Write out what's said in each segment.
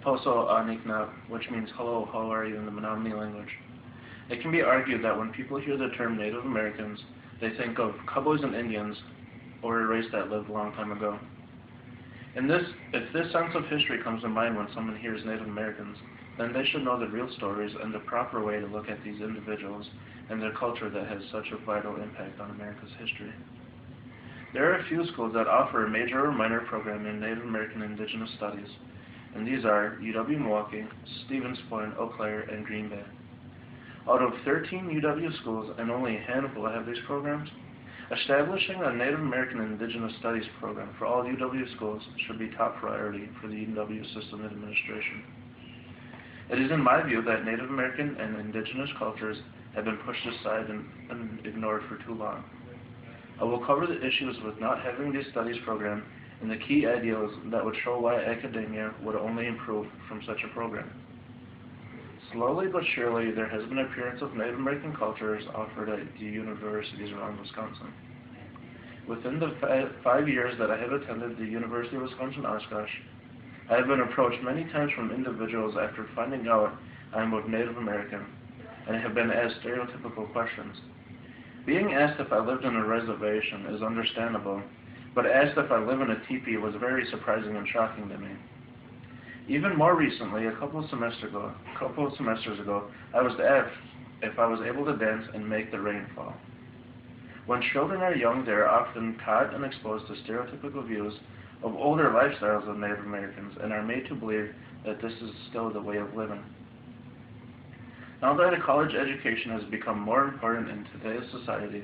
Poso Anikna, which means hello, how are you in the Menominee language. It can be argued that when people hear the term Native Americans, they think of cowboys and Indians, or a race that lived a long time ago. If this sense of history comes to mind when someone hears Native Americans, then they should know the real stories and the proper way to look at these individuals and their culture that has such a vital impact on America's history. There are a few schools that offer a major or minor program in Native American Indigenous Studies, and these are UW-Milwaukee, Stevens Point, Eau Claire, and Green Bay. Out of 13 UW schools, and only a handful have these programs, establishing a Native American Indigenous Studies program for all UW schools should be top priority for the UW system administration. It is in my view that Native American and Indigenous cultures have been pushed aside and ignored for too long. I will cover the issues with not having these studies program and the key ideals that would show why academia would only improve from such a program. Slowly but surely, there has been an appearance of Native American cultures offered at the universities around Wisconsin. Within the 5 years that I have attended the University of Wisconsin-Oshkosh, I have been approached many times from individuals after finding out I am of Native American, and have been asked stereotypical questions. Being asked if I lived in a reservation is understandable, but asked if I live in a teepee was very surprising and shocking to me. Even more recently, a couple of semesters ago, I was asked if I was able to dance and make the rain fall. When children are young, they are often taught and exposed to stereotypical views of older lifestyles of Native Americans and are made to believe that this is still the way of living. Now that a college education has become more important in today's society,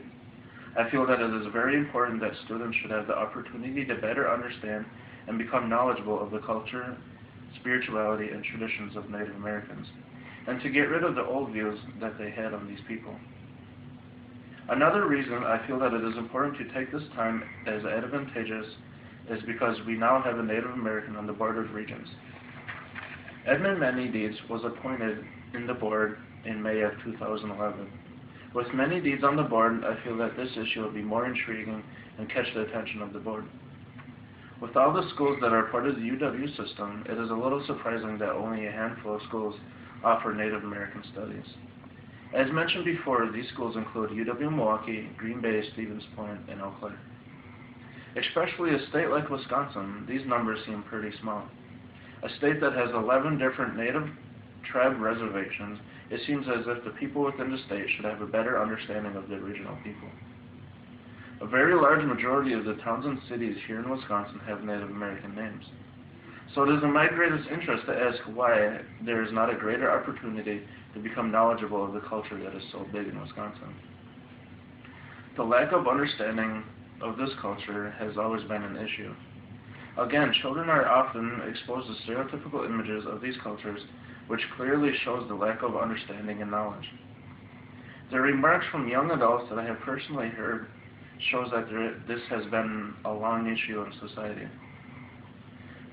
I feel that it is very important that students should have the opportunity to better understand and become knowledgeable of the culture, spirituality, and traditions of Native Americans, and to get rid of the old views that they had on these people. Another reason I feel that it is important to take this time as advantageous is because we now have a Native American on the board of Regents. Edmund Manydeeds was appointed in the board in May of 2011. With Manydeeds on the board, I feel that this issue will be more intriguing and catch the attention of the board. With all the schools that are part of the UW system, it is a little surprising that only a handful of schools offer Native American studies. As mentioned before, these schools include UW-Milwaukee, Green Bay, Stevens Point, and Eau Claire. Especially a state like Wisconsin, these numbers seem pretty small. A state that has 11 different Native tribe reservations, it seems as if the people within the state should have a better understanding of the original people. A very large majority of the towns and cities here in Wisconsin have Native American names. So it is in my greatest interest to ask why there is not a greater opportunity to become knowledgeable of the culture that is so big in Wisconsin. The lack of understanding of this culture has always been an issue. Again, children are often exposed to stereotypical images of these cultures, which clearly shows the lack of understanding and knowledge. The remarks from young adults that I have personally heard shows that this has been a long issue in society.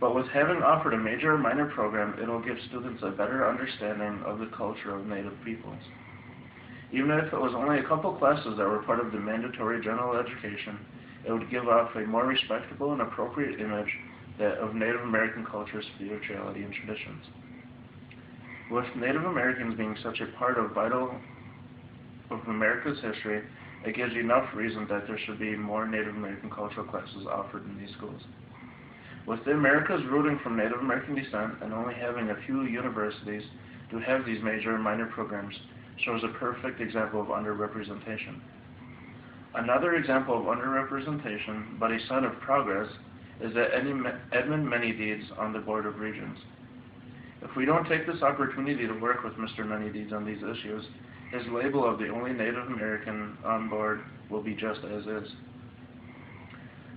But with having offered a major or minor program, it will give students a better understanding of the culture of Native peoples. Even if it was only a couple classes that were part of the mandatory general education, it would give off a more respectable and appropriate image of Native American culture, spirituality, and traditions. With Native Americans being such a part of vital of America's history, it gives enough reason that there should be more Native American cultural classes offered in these schools. With the Americas rooting from Native American descent and only having a few universities to have these major and minor programs shows a perfect example of underrepresentation. Another example of underrepresentation, but a sign of progress, is that Edmund Manydeeds on the Board of Regents. If we don't take this opportunity to work with Mr. Manydeeds on these issues, his label of the only Native American on board will be just as is.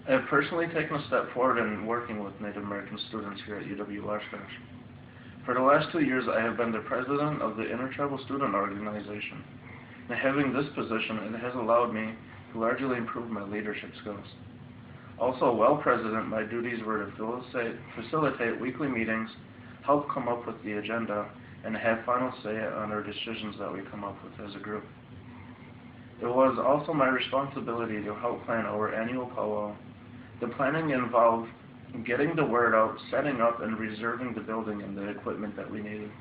I have personally taken a step forward in working with Native American students here at UW-Oshkosh. For the last 2 years, I have been the president of the Intertribal Student Organization. And having this position, it has allowed me to largely improve my leadership skills. Also, while president, my duties were to facilitate weekly meetings, help come up with the agenda, and have final say on our decisions that we come up with as a group. It was also my responsibility to help plan our annual powwow. The planning involved getting the word out, setting up and reserving the building and the equipment that we needed.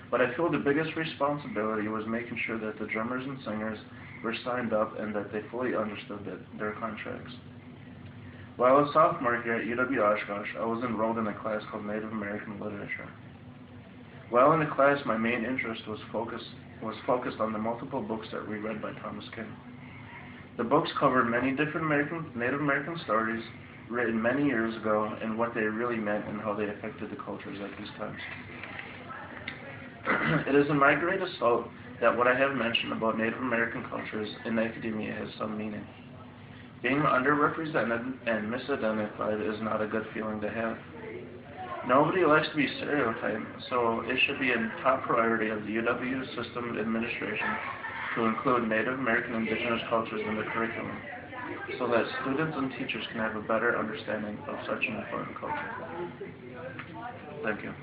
But I feel the biggest responsibility was making sure that the drummers and singers were signed up and that they fully understood their contracts. While a sophomore here at UW Oshkosh, I was enrolled in a class called Native American Literature. While in the class, my main interest was focused on the multiple books that we read by Thomas King. The books covered many different Native American stories written many years ago and what they really meant and how they affected the cultures at these times. It is in my greatest hope that what I have mentioned about Native American cultures in academia has some meaning. Being underrepresented and misidentified is not a good feeling to have. Nobody likes to be stereotyped, so it should be a top priority of the UW system administration to include Native American indigenous cultures in the curriculum, so that students and teachers can have a better understanding of such an important culture. Thank you.